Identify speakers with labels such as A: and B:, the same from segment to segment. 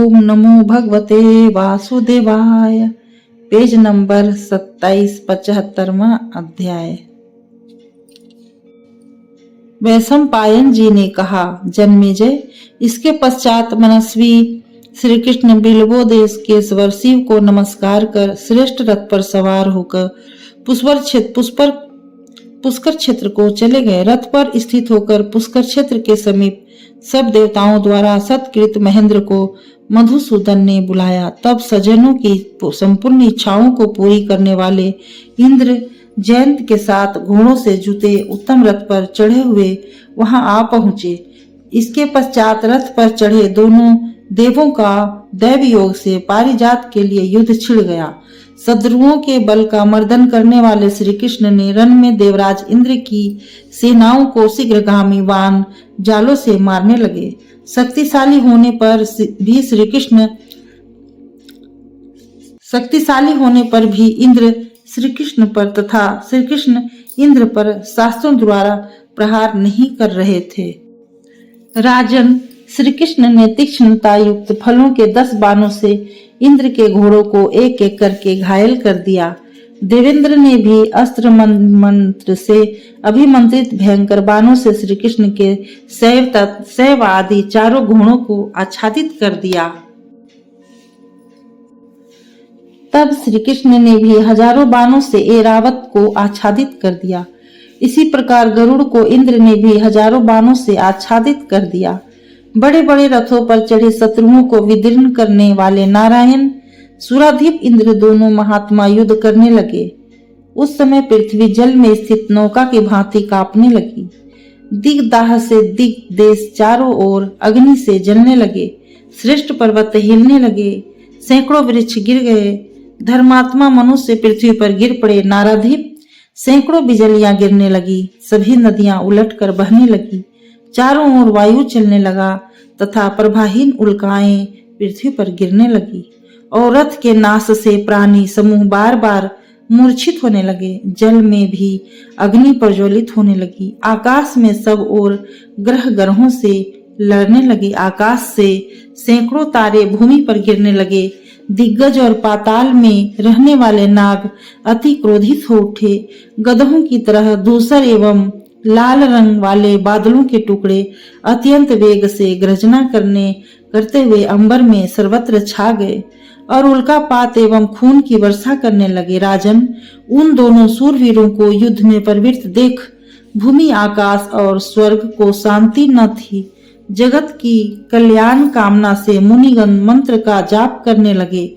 A: ओम नमो भगवते वासुदेवाय। Page number 27, 75वां अध्याय। वैशंपायन जी ने कहा, जन्मेजय, इसके पश्चात मनस्वी श्री कृष्ण बिल्वोदेश केशवर शिव को नमस्कार कर श्रेष्ठ रथ पर सवार होकर पुष्कर क्षेत्र को चले गए। रथ पर स्थित होकर पुष्कर क्षेत्र के समीप सब देवताओं द्वारा सत्कृत महेंद्र को मधुसूदन ने बुलाया। तब सज्जनों की संपूर्ण इच्छाओं को पूरी करने वाले इंद्र जयंत के साथ घोड़ों से जुते उत्तम रथ पर चढ़े हुए वहां आ पहुंचे। इसके पश्चात रथ पर चढ़े दोनों देवों का दैव योग से पारिजात के लिए युद्ध छिड़ गया। शत्रुओं के बल का मर्दन करने वाले श्री कृष्ण ने रण में देवराज इंद्र की सेनाओं को शीघ्रगामी वान जालों से मारने लगे। शक्तिशाली होने पर भी इंद्र श्री कृष्ण पर तथा श्री कृष्ण इंद्र पर शास्त्रों द्वारा प्रहार नहीं कर रहे थे। राजन, श्री कृष्ण ने तीक्ष्णता युक्त फलों के 10 बाणों से इंद्र के घोड़ों को एक एक करके घायल कर दिया। देवेंद्र ने भी अस्त्र मंत्र से अभिमंत्रित भयंकर बाणों से श्री कृष्ण के शैव आदि चारों घोड़ों को आच्छादित कर दिया। तब श्री कृष्ण ने भी हजारों बाणों से ऐरावत को आच्छादित कर दिया। इसी प्रकार गरुड़ को इंद्र ने भी हजारों बाणों से आच्छादित कर दिया। बड़े बड़े रथों पर चढ़े शत्रुओं को विदीर्ण करने वाले नारायण, सुराधीप इंद्र दोनों महात्मा युद्ध करने लगे। उस समय पृथ्वी जल में स्थित नौका की भांति कांपने लगी। दिग्दाह से दिग देश चारों ओर अग्नि से जलने लगे। श्रेष्ठ पर्वत हिलने लगे। सैकड़ों वृक्ष गिर गए। धर्मात्मा मनुष्य पृथ्वी पर गिर पड़े। नाराधीप सैकड़ों बिजलियां गिरने लगी। सभी नदियां उलटकर बहने लगी। चारों ओर वायु चलने लगा तथा प्रभाहीन उल्काएं पृथ्वी पर गिरने लगी और रथ के नाश से प्राणी समूह बार बार मूर्छित होने लगे। जल में भी अग्नि प्रज्वलित होने लगी। आकाश में सब ओर ग्रहों से लड़ने लगे। आकाश से सैकड़ों तारे भूमि पर गिरने लगे। दिग्गज और पाताल में रहने वाले नाग अति क्रोधित हो उठे। गधों की तरह धूसर एवं लाल रंग वाले बादलों के टुकड़े अत्यंत वेग से गर्जना करते हुए अंबर में सर्वत्र छा गए और उल्कापात एवं खून की वर्षा करने लगे। राजन, उन दोनों सूरवीरों को युद्ध में प्रवृत्त देख भूमि, आकाश और स्वर्ग को शांति न थी। जगत की कल्याण कामना से मुनिगण मंत्र का जाप करने लगे।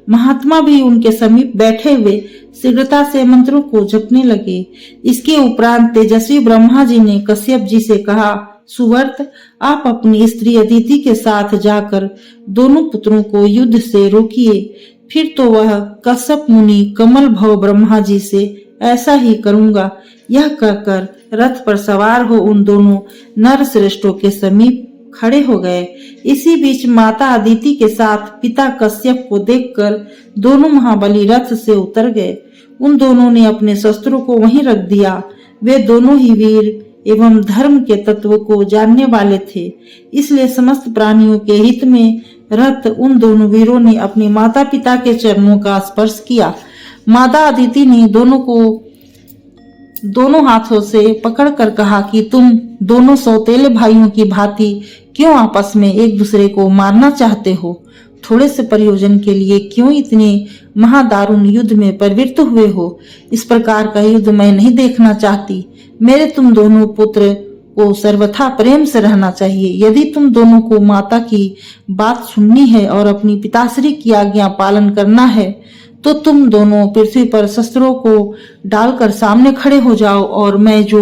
A: महात्मा भी उनके समीप बैठे हुए शीघ्रता से मंत्रों को जपने लगे। इसके उपरांत तेजस्वी ब्रह्मा जी ने कश्यप जी से कहा, सुवर्त, आप अपनी स्त्री अदिति के साथ जाकर दोनों पुत्रों को युद्ध से रोकिए। फिर तो वह कश्यप मुनि कमल भव ब्रह्मा जी से ऐसा ही करूंगा। यह कहकर रथ पर सवार हो उन दोनों नर श्रेष्ठों के समीप खड़े हो गए। इसी बीच माता अदिति के साथ पिता कश्यप को देखकर दोनों महाबली रथ से उतर गए। उन दोनों ने अपने शस्त्रों को वहीं रख दिया। वे दोनों ही वीर एवं धर्म के तत्व को जानने वाले थे। इसलिए समस्त प्राणियों के हित में रथ उन दोनों वीरों ने अपने माता पिता के चरणों का स्पर्श किया। माता अदिति ने दोनों को दोनों हाथों से पकड़कर कहा कि तुम दोनों सौतेले भाइयों की भांति क्यों आपस में एक दूसरे को मारना चाहते हो? थोड़े से प्रयोजन के लिए क्यों इतने महादारुण युद्ध में प्रवृत्त हुए हो? इस प्रकार का युद्ध मैं नहीं देखना चाहती। मेरे तुम दोनों पुत्र को सर्वथा प्रेम से रहना चाहिए। यदि तुम दोनों को माता की बात सुननी है और अपनी पिताश्री की आज्ञा पालन करना है तो तुम दोनों पृथ्वी पर शस्त्रों को डालकर सामने खड़े हो जाओ और मैं जो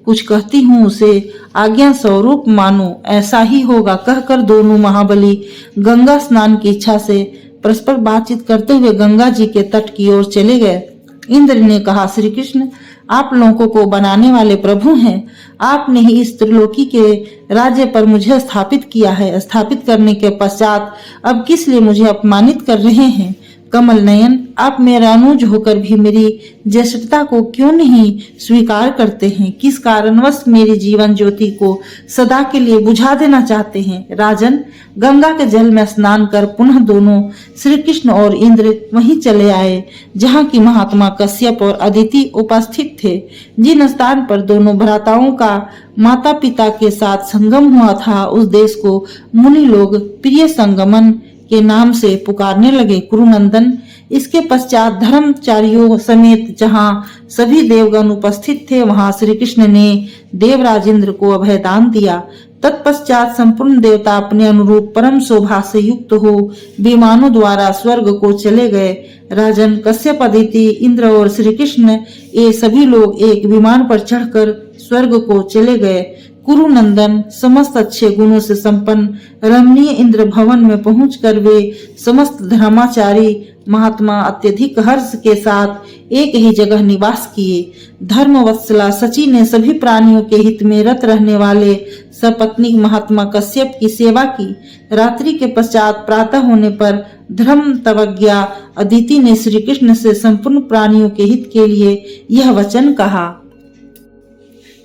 A: कुछ कहती हूँ उसे आज्ञा स्वरूप मानो। ऐसा ही होगा। कहकर दोनों महाबली गंगा स्नान की इच्छा से परस्पर बातचीत करते हुए गंगा जी के तट की ओर चले गए। इंद्र ने कहा, श्री कृष्ण, आप लोगों को बनाने वाले प्रभु हैं। आपने ही इस त्रिलोकी के राज्य पर मुझे स्थापित किया है। स्थापित करने के पश्चात अब किस लिए मुझे अपमानित कर रहे हैं? कमल नयन, आप मेरा अनुज होकर भी मेरी ज्येष्ठता को क्यों नहीं स्वीकार करते हैं? किस कारणवश मेरी जीवन ज्योति को सदा के लिए बुझा देना चाहते हैं? राजन, गंगा के जल में स्नान कर पुनः दोनों श्री कृष्ण और इंद्र वहीं चले आए जहाँ की महात्मा कश्यप और अदिति उपस्थित थे। जिन स्थान पर दोनों भ्राताओं का माता पिता के साथ संगम हुआ था, उस देश को मुनि लोग प्रिय संगमन के नाम से पुकारने लगे। कुरुनंदन, इसके पश्चात धर्मचारियों समेत जहाँ सभी देवगण उपस्थित थे, वहां श्री कृष्ण ने देवराज इंद्र को अभयदान दिया। तत्पश्चात संपूर्ण देवता अपने अनुरूप परम शोभा से युक्त हो विमानों द्वारा स्वर्ग को चले गए। राजन, कश्यप, अदिति, इंद्र और श्री कृष्ण ये सभी लोग एक विमान पर चढ़कर स्वर्ग को चले गए। कुरुनंदन, समस्त अच्छे गुणों से संपन्न रमणीय इंद्र भवन में पहुंचकर वे समस्त धर्माचारी महात्मा अत्यधिक हर्ष के साथ एक ही जगह निवास किए। धर्मवत्सला सची ने सभी प्राणियों के हित में रत रहने वाले सपत्नीक महात्मा कश्यप की सेवा की। रात्रि के पश्चात प्रातः होने पर धर्म तवज्ञा अदिति ने श्री कृष्ण से संपूर्ण प्राणियों के हित के लिए यह वचन कहा।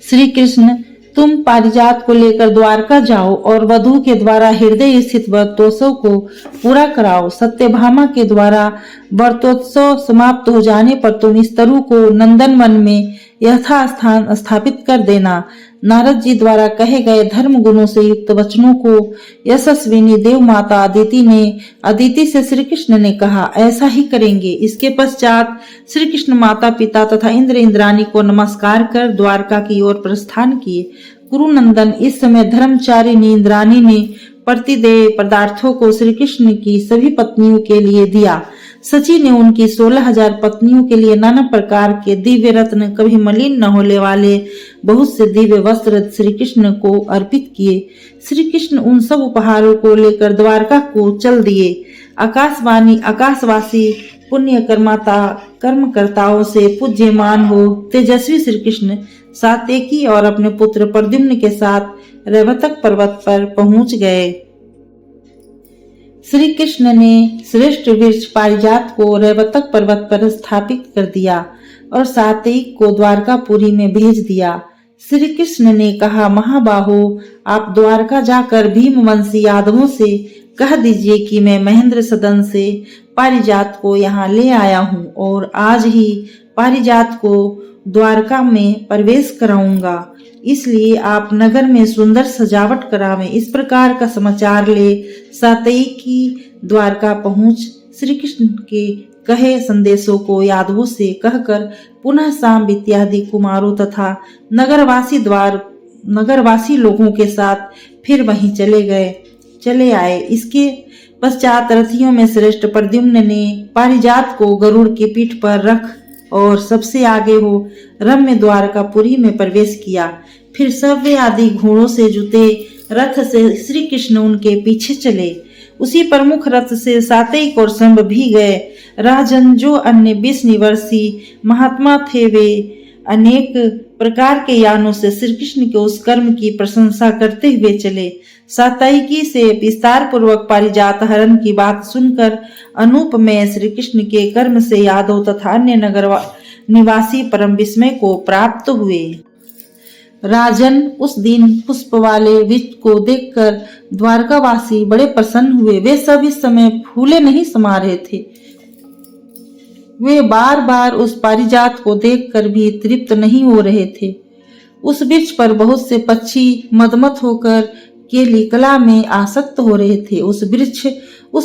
A: श्री कृष्ण, तुम पारिजात को लेकर द्वारका जाओ और वधु के द्वारा हृदय स्थित व्रतोत्सव को पूरा कराओ। सत्यभामा के द्वारा व्रतोत्सव समाप्त हो जाने पर तुम इस तरु को नंदन वन में यथास्थान स्थापित कर देना। नारद जी द्वारा कहे गए धर्म गुणों से युक्त वचनों को यशस्विनी देव माता अदिति से श्री कृष्ण ने कहा, ऐसा ही करेंगे। इसके पश्चात श्री कृष्ण माता पिता तथा इंद्र इंद्राणी को नमस्कार कर द्वारका की ओर प्रस्थान किए। कुरुनंदन, इस समय धर्मचारिणी इंद्राणी ने प्रतिदेय पदार्थों को श्री कृष्ण की सभी पत्नियों के लिए दिया। सची ने उनकी 16,000 पत्नियों के लिए नाना प्रकार के दिव्य रत्न, कभी मलिन न होने वाले बहुत से दिव्य वस्त्र श्री कृष्ण को अर्पित किए। श्री कृष्ण उन सब उपहारों को लेकर द्वारका को चल दिए। आकाशवासी पुण्य कर्मकर्ताओं से पूज्यमान हो तेजस्वी श्री कृष्ण सात्यकी और अपने पुत्र प्रद्युम्न के साथ रैवतक पर्वत पर पहुंच गए। श्री कृष्ण ने श्रेष्ठ वृक्ष पारिजात को रैवतक पर्वत पर स्थापित कर दिया और सात्यकी को द्वारकापुरी में भेज दिया। श्री कृष्ण ने कहा, महाबाहो, आप द्वारका जाकर भीमवंशी यादवों से कह दीजिए कि मैं महेंद्र सदन से पारिजात को यहाँ ले आया हूँ और आज ही पारिजात को द्वारका में प्रवेश कराऊंगा। इसलिए आप नगर में सुंदर सजावट करावें। इस प्रकार का समाचार ले सात्यकी द्वारका पहुंच श्री कृष्ण के कहे संदेशों को यादवों से कहकर पुनः शाम इत्यादि कुमारों तथा नगरवासी लोगों के साथ फिर वहीं चले आए। इसके पश्चात रथियों में श्रेष्ठ प्रद्युम्न ने पारिजात को गरुड़ की पीठ पर रख और सबसे आगे हो रम्य द्वारकापुरी में प्रवेश किया। फिर सव्य आदि घोड़ों से जुते रथ से श्री कृष्ण उनके पीछे चले। उसी प्रमुख रथ से सात्यकी और शंभ भी गए। राजन, जो अन्य 20 वर्षी महात्मा थे, वे अनेक प्रकार के यानों से श्री कृष्ण के उस कर्म की प्रशंसा करते हुए चले। सात्यकी से विस्तार पूर्वक पारिजात हरण की बात सुनकर अनूप में श्री कृष्ण के कर्म से यादव तथा अन्य नगर निवासी परम विस्मय को प्राप्त हुए। राजन, उस दिन पुष्प वाले वृक्ष को देखकर द्वारकावासी बड़े प्रसन्न हुए। वे सब इस समय फूले नहीं समा रहे थे। वे बार बार उस पारिजात को देखकर भी तृप्त नहीं हो रहे थे। उस वृक्ष पर बहुत से पक्षी मदमत होकर केली कला में आसक्त हो रहे थे। उस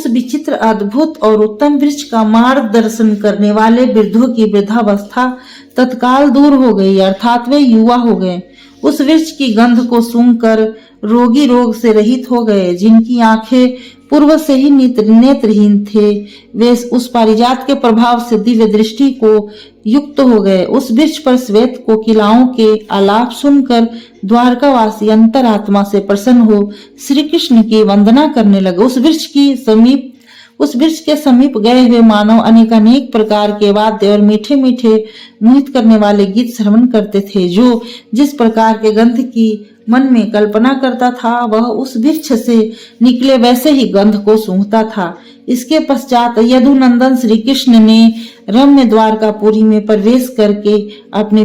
A: विचित्र अद्भुत और उत्तम वृक्ष का मार्गदर्शन करने वाले वृद्धों की वृद्धावस्था तत्काल दूर हो गई, अर्थात वे युवा हो गए। उस वृक्ष की गंध को सूंघकर रोगी रोग से रहित हो गए। जिनकी आंखें पूर्व से ही नेत्रहीन थे, वे उस पारिजात के प्रभाव से दिव्य दृष्टि को युक्त हो गए। उस वृक्ष पर श्वेत कोकिलाओं के आलाप सुनकर द्वारकावासी अंतरात्मा से प्रसन्न हो श्री कृष्ण की वंदना करने लगे। उस वृक्ष के समीप गए हुए मानव अनेक प्रकार के वाद्य और मीठे मीठे मोहित करने वाले गीत श्रवण करते थे, जो जिस प्रकार के गंध की मन में कल्पना करता था वह उस वृक्ष से निकले वैसे ही गंध को सूंघता था। इसके पश्चात यदुनंदन श्री कृष्ण ने रम्य द्वारकापुरी में प्रवेश करके अपने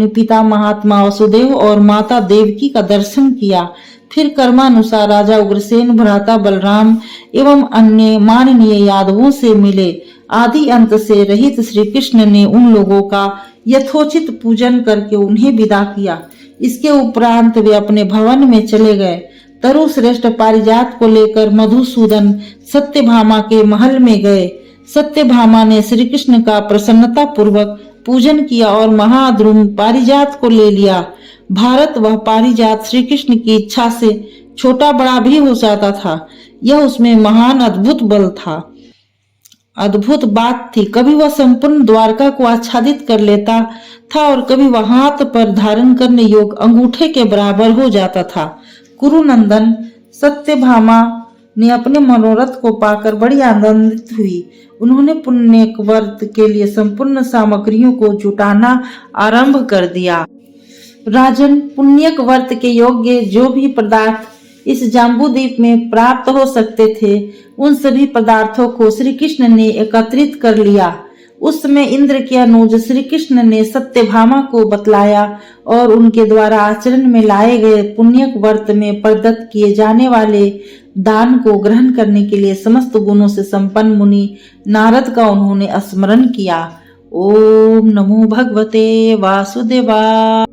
A: पिता महात्मा वसुदेव और माता देवकी का दर्शन किया। फिर कर्मानुसार राजा उग्रसेन, भ्राता बलराम एवं अन्य माननीय यादवों से मिले। आदि अंत से रहित श्री कृष्ण ने उन लोगों का यथोचित पूजन करके उन्हें विदा किया। इसके उपरांत वे अपने भवन में चले गए। तरु श्रेष्ठ पारिजात को लेकर मधुसूदन सत्यभामा के महल में गए। सत्यभामा ने श्री कृष्ण का प्रसन्नता पूर्वक पूजन किया और महाद्रुम पारिजात को ले लिया। भारत वह पारिजात श्री कृष्ण की इच्छा से छोटा बड़ा भी हो जाता था। यह उसमें महान अद्भुत बल था। अद्भुत बात थी, कभी वह संपूर्ण द्वारका को आच्छादित कर लेता था और कभी वह हाथ पर धारण करने योग्य अंगूठे के बराबर हो जाता था। कुरुनंदन सत्यभामा ने अपने मनोरथ को पाकर बड़ी आनंदित हुई। उन्होंने पुण्य व्रत के लिए संपूर्ण सामग्रियों को जुटाना आरंभ कर दिया। राजन, पुण्यक व्रत के योग्य जो भी पदार्थ इस जाम्बूद्वीप में प्राप्त हो सकते थे, उन सभी पदार्थों को श्री कृष्ण ने एकत्रित कर लिया। उस समय इंद्र के अनुज श्री कृष्ण ने सत्यभामा को बतलाया और उनके द्वारा आचरण में लाए गए पुण्यक व्रत में प्रदत्त किए जाने वाले दान को ग्रहण करने के लिए समस्त गुणों से संपन्न मुनि नारद का उन्होंने स्मरण किया। ओम नमो भगवते वासुदेवाय।